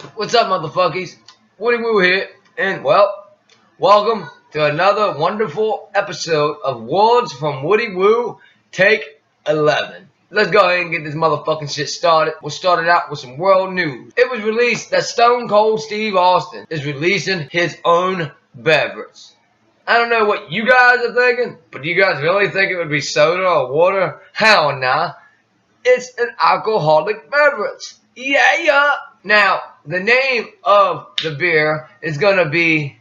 What's up, motherfuckers? Woodrow here, and welcome to another wonderful episode of Words from Woody Woo, Take 11. Let's go ahead and get this motherfucking shit started. We'll start it out with some world news. It was released that Stone Cold Steve Austin is releasing his own beverage. I don't know what you guys are thinking, but do you guys really think it would be soda or water? Hell nah. It's an alcoholic beverage. Yeah. Now, the name of the beer is gonna be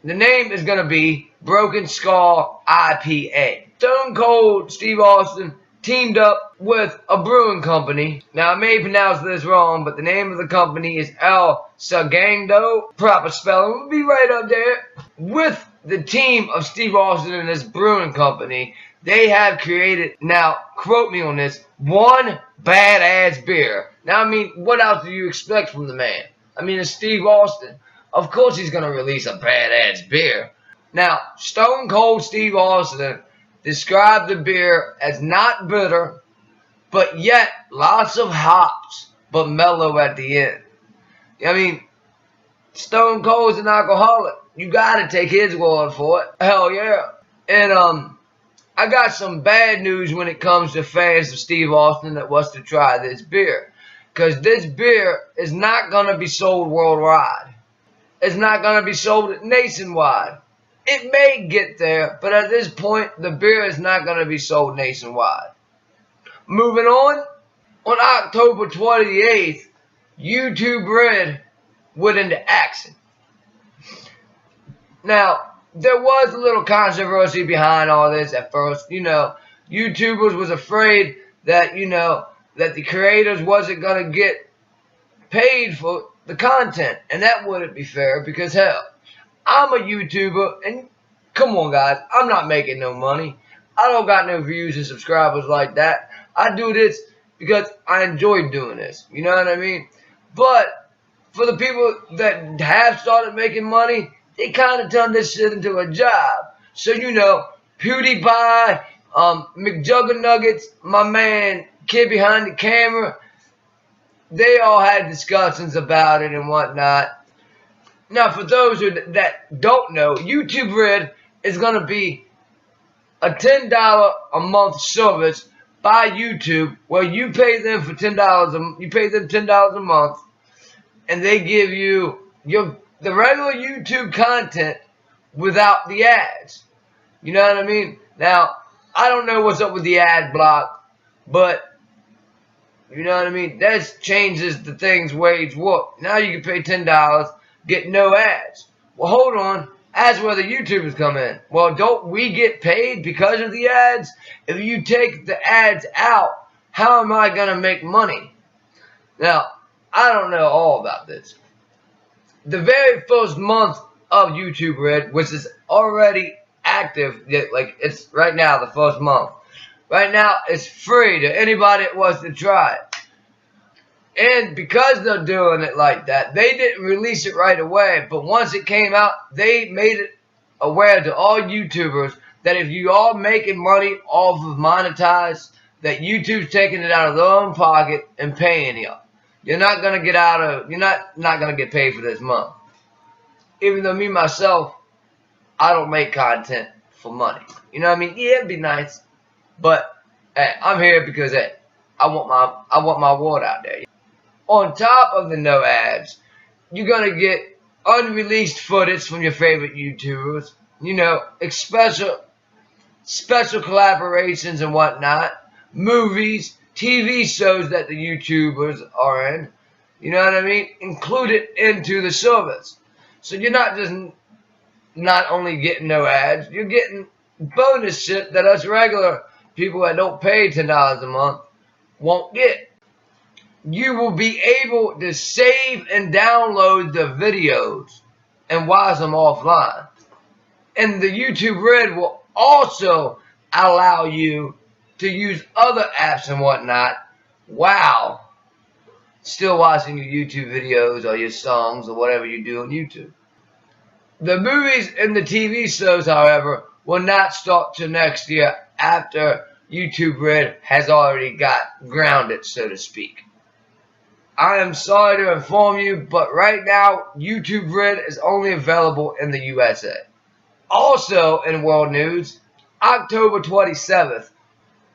Broken Skull IPA. Stone Cold Steve Austin teamed up with a brewing company. Now, I may pronounce this wrong, but the name of the company is El Segundo. Proper spelling will be right up there. With the team of Steve Austin and this brewing company, they have created, now quote me on this, one badass beer. Now, I mean, what else do you expect from the man? I mean, it's Steve Austin. Of course he's going to release a badass beer. Now, Stone Cold Steve Austin described the beer as not bitter, but yet lots of hops, but mellow at the end. I mean, Stone Cold's an alcoholic. You got to take his word for it. Hell yeah. And, I got some bad news when it comes to fans of Steve Austin that wants to try this beer. Because this beer is not going to be sold worldwide. It's not going to be sold nationwide. It may get there, but at this point, the beer is not going to be sold nationwide. Moving on October 28th, YouTube Red went into action. Now, there was a little controversy behind all this at first. YouTubers was afraid that, that the creators wasn't going to get paid for the content. And that wouldn't be fair because, hell, I'm a YouTuber and come on, guys, I'm not making no money. I don't got no views and subscribers like that. I do this because I enjoy doing this. You know what I mean? But for the people that have started making money, they kind of turned this shit into a job. So, PewDiePie, McJuggernuggets, my man, kid behind the camera, they all had discussions about it and whatnot. Now, for those that don't know, YouTube Red is going to be a $10 a month service by YouTube where you pay them for $10 a month, and they give you the regular YouTube content without the ads. You know what I mean? Now, I don't know what's up with the ad block, but you know what I mean? That changes the thing's wage whoop. Now you can pay $10, get no ads. Well, hold on. That's where the YouTubers come in. Well, don't we get paid because of the ads? If you take the ads out, how am I going to make money? Now, I don't know all about this. The very first month of YouTube Red, which is already active, like it's right now, the first month. Right now, it's free to anybody that wants to try it. And because they're doing it like that, they didn't release it right away. But once it came out, they made it aware to all YouTubers that if you are making money off of monetized, that YouTube's taking it out of their own pocket and paying you. You're not gonna not gonna get paid for this month. Even though me myself, I don't make content for money. You know what I mean? Yeah, it'd be nice, but hey, I'm here because hey, I want my word out there. On top of the no ads, you're gonna get unreleased footage from your favorite YouTubers. Special collaborations and whatnot, movies, TV shows that the YouTubers are in, you know what I mean, included into the service. So you're not only getting no ads, you're getting bonus shit that us regular people that don't pay $10 a month won't get. You will be able to save and download the videos and watch them offline. And the YouTube Red will also allow you to use other apps and whatnot while still watching your YouTube videos or your songs or whatever you do on YouTube. The movies and the TV shows, however, will not start till next year after YouTube Red has already got grounded, so to speak. I am sorry to inform you, but right now, YouTube Red is only available in the USA. Also in world news, October 27th,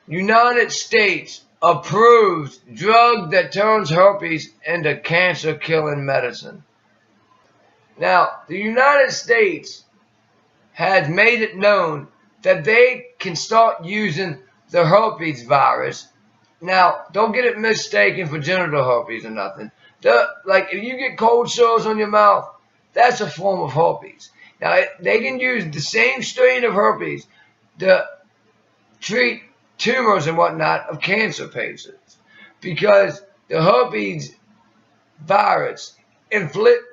United States approves drug that turns herpes into cancer-killing medicine. Now, the United States has made it known that they can start using the herpes virus. Now, don't get it mistaken for genital herpes or nothing. Like, if you get cold sores on your mouth, that's a form of herpes. Now, they can use the same strain of herpes to treat tumors and whatnot of cancer patients, because the herpes virus infiltrates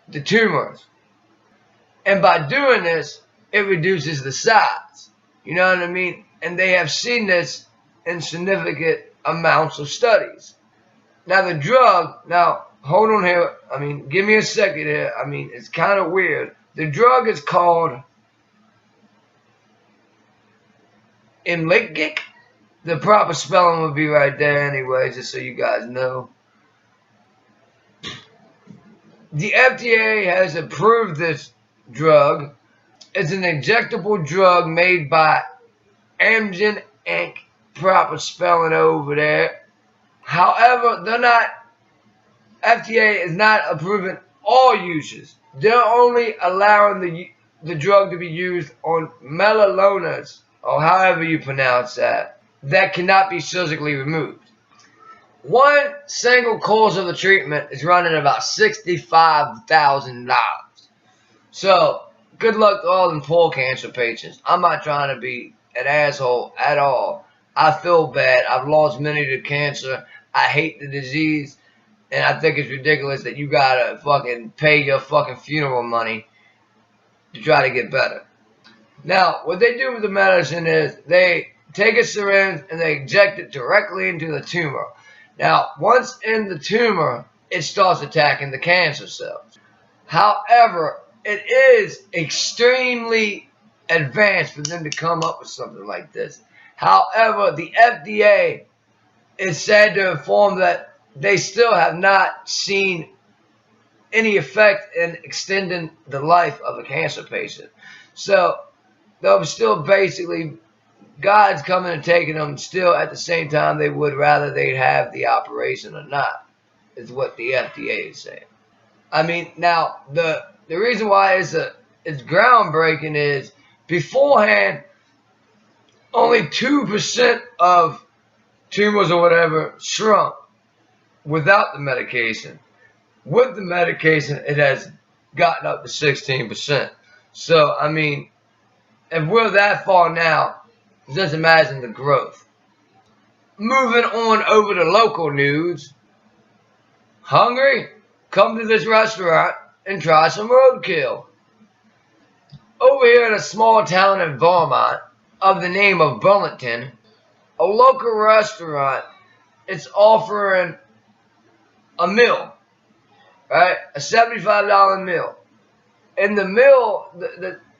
the tumors, and by doing this, it reduces the size. You know what I mean? And they have seen this in significant amounts of studies. Now the drug, hold on here, give me a second here, it's kind of weird. The drug is called Imligic. The proper spelling would be right there anyway, just so you guys know. The FDA has approved this drug. It's an injectable drug made by Amgen Inc. Proper spelling over there. However, FDA is not approving all uses. They're only allowing the drug to be used on melanomas, or however you pronounce that cannot be surgically removed. One single course of the treatment is running about $65,000. So, good luck to all them poor cancer patients. I'm not trying to be an asshole at all. I feel bad. I've lost many to cancer. I hate the disease. And I think it's ridiculous that you gotta fucking pay your fucking funeral money to try to get better. Now, what they do with the medicine is they take a syringe and they inject it directly into the tumor. Now, once in the tumor, it starts attacking the cancer cells. However, it is extremely advanced for them to come up with something like this. However, the FDA is sad to inform that they still have not seen any effect in extending the life of a cancer patient. So, they'll still basically, God's coming and taking them still at the same time they would rather they'd have the operation or not, is what the FDA is saying. Now, the reason why it's groundbreaking is beforehand, only 2% of tumors or whatever shrunk without the medication. With the medication, it has gotten up to 16%. So, if we're that far now, just imagine the growth. Moving on over to local news. Hungry? Come to this restaurant and try some roadkill. Over here in a small town in Vermont of the name of Burlington, a local restaurant is offering a meal, right? A $75 meal. And the meal,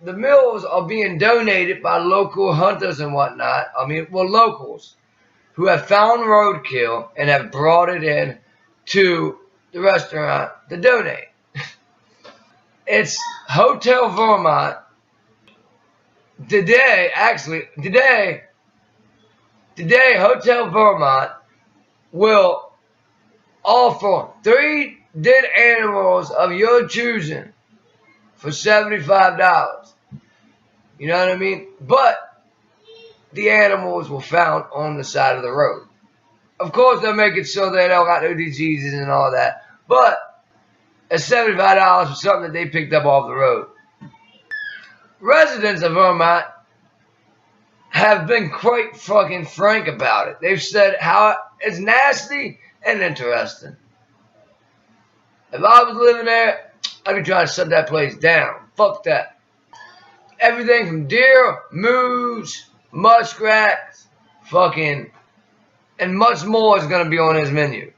the meals are being donated by local hunters and whatnot. Locals who have found roadkill and have brought it in to the restaurant to donate. It's Hotel Vermont. Today, Hotel Vermont will offer 3 dead animals of your choosing for $75. You know what I mean? But the animals were found on the side of the road. Of course, they'll make it so they don't got no diseases and all that. But it's $75 for something that they picked up off the road. Residents of Vermont have been quite fucking frank about it. They've said how it's nasty and interesting. If I was living there, I'd be trying to shut that place down. Fuck that. Everything from deer, moose, muskrats, fucking, and much more is going to be on his menu.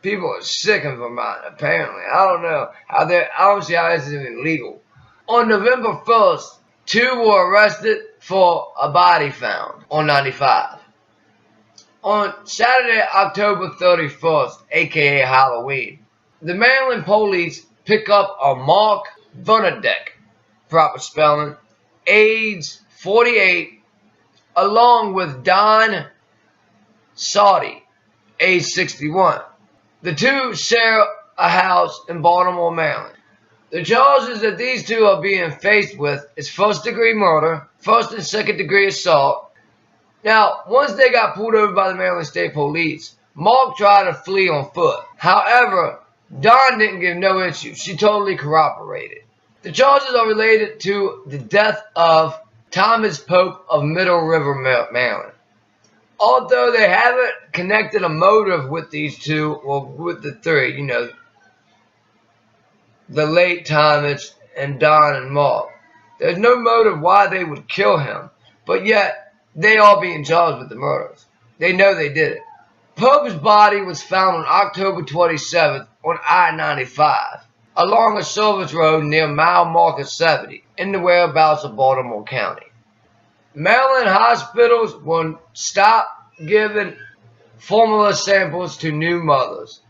People are sick in Vermont, apparently. I don't know. I don't see how this is even legal. On November 1st, 2 were arrested for a body found on 95. On Saturday, October 31st, aka Halloween, the Maryland police pick up a Mark Vernadek, proper spelling, age 48, along with Don Saudi, age 61. The two share a house in Baltimore, Maryland. The charges that these two are being faced with is first-degree murder, first and second-degree assault. Now, once they got pulled over by the Maryland State Police, Mark tried to flee on foot. However, Dawn didn't give no issue. She totally cooperated. The charges are related to the death of Thomas Pope of Middle River, Maryland. Although they haven't connected a motive with these two, or with the three, the late Thomas and Don and Mark. There's no motive why they would kill him, but yet they are being charged with the murders. They know they did it. Pope's body was found on October 27th on I-95 along a service road near mile marker 70 in the whereabouts of Baltimore County. Maryland hospitals will stop giving formula samples to new mothers.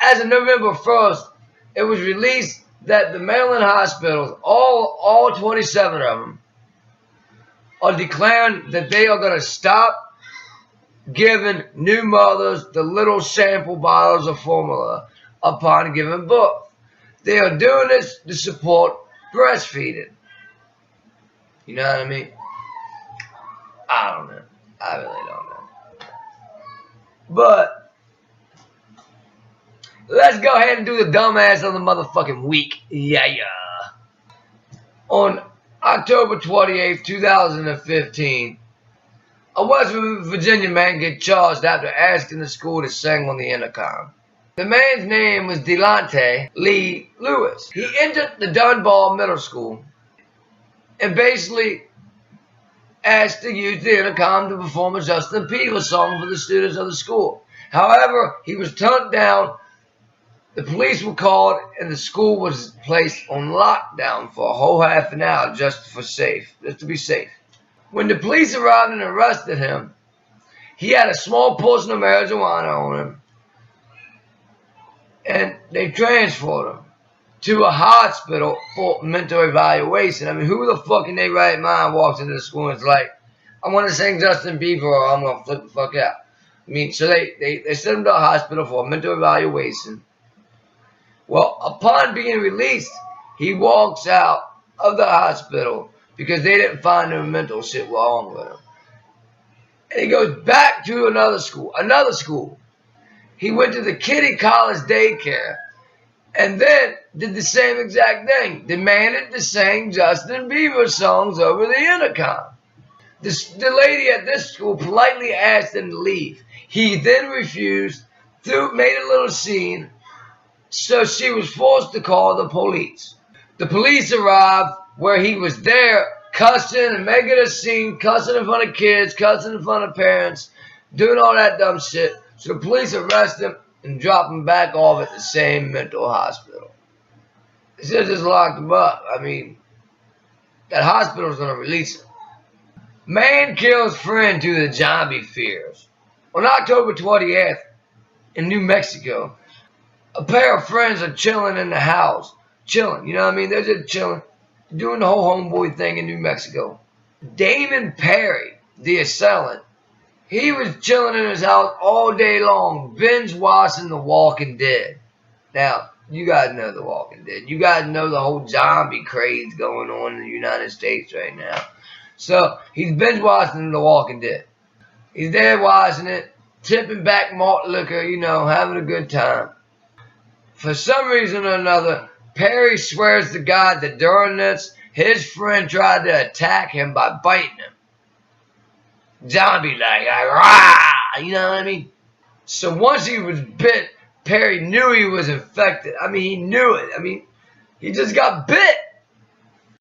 As of November 1st, it was released that the Maryland hospitals, all 27 of them, are declaring that they are going to stop giving new mothers the little sample bottles of formula upon giving birth. They are doing this to support breastfeeding. You know what I mean? I don't know. I really don't know. But let's go ahead and do the dumbass of the motherfucking week. Yeah. On October 28th, 2015, a West Virginia man gets charged after asking the school to sing on the intercom. The man's name was Delonte Lee Lewis. He entered the Dunbar Middle School and basically asked to use the intercom to perform a Justin Bieber song for the students of the school. However, he was turned down. The police were called and the school was placed on lockdown for a whole half an hour just to be safe. When the police arrived and arrested him, he had a small portion of marijuana on him, and they transferred him to a hospital for mental evaluation. I mean, who the fuck in their right mind walks into the school and is like, I want to sing Justin Bieber or I'm going to flip the fuck out? I mean, so they sent him to a hospital for a mental evaluation. Well, upon being released, he walks out of the hospital because they didn't find no mental shit wrong with him. And he goes back to another school. He went to the Kitty College daycare and then did the same exact thing. Demanded to sing Justin Bieber songs over the intercom. The lady at this school politely asked him to leave. He then refused, made a little scene, so she was forced to call the police. The police arrived where he was there, cussing and making a scene, cussing in front of kids, cussing in front of parents, doing all that dumb shit. So the police arrest him and drop him back off at the same mental hospital. They should have just locked him up. I mean, that hospital's going to release him. Man kills friend due to zombie fears. On October 28th, in New Mexico, a pair of friends are chilling in the house. Chilling, you know what I mean? They're just chilling, doing the whole homeboy thing in New Mexico. Damon Perry, the assailant, he was chilling in his house all day long, binge watching The Walking Dead. Now, you guys know The Walking Dead. You guys know the whole zombie craze going on in the United States right now. So, he's binge watching The Walking Dead. He's there watching it, tipping back malt liquor, having a good time. For some reason or another, Perry swears to God that during this, his friend tried to attack him by biting him. Zombie-like, rah! You know what I mean? So once he was bit, Perry knew he was infected. I mean, he knew it. I mean, he just got bit.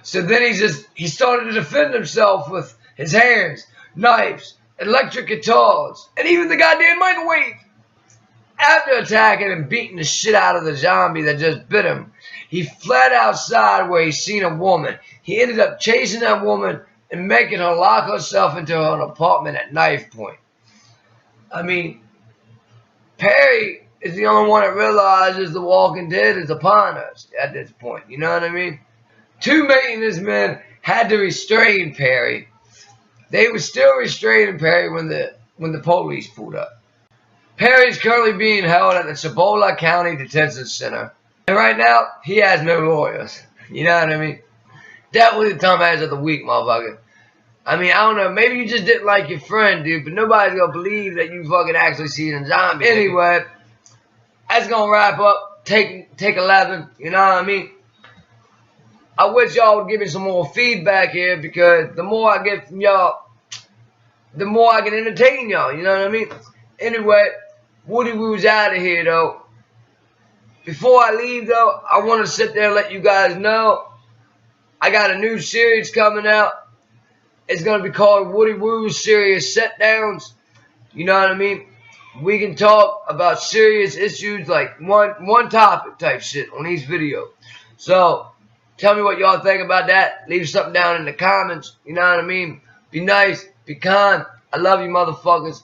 So then he started to defend himself with his hands, knives, electric guitars, and even the goddamn microwave. After attacking and beating the shit out of the zombie that just bit him, he fled outside where he seen a woman. He ended up chasing that woman and making her lock herself into an apartment at knife point. I mean, Perry is the only one that realizes the Walking Dead is upon us at this point. You know what I mean? Two maintenance men had to restrain Perry. They were still restraining Perry when the police pulled up. Perry's currently being held at the Cibola County Detention Center. And right now, he has no lawyers. You know what I mean? That was the dumbass of the week, motherfucker. I mean, I don't know. Maybe you just didn't like your friend, dude. But nobody's going to believe that you fucking actually seen a zombie. Anyway, that's going to wrap up Take 11. You know what I mean? I wish y'all would give me some more feedback here, because the more I get from y'all, the more I can entertain y'all. You know what I mean? Anyway, Woody Woo's out of here, though. Before I leave, though, I want to sit there and let you guys know I got a new series coming out. It's going to be called Woody Woo's Serious Set Downs. You know what I mean? We can talk about serious issues, like one topic type shit on each video. So, tell me what y'all think about that. Leave something down in the comments. You know what I mean? Be nice. Be kind. I love you, motherfuckers.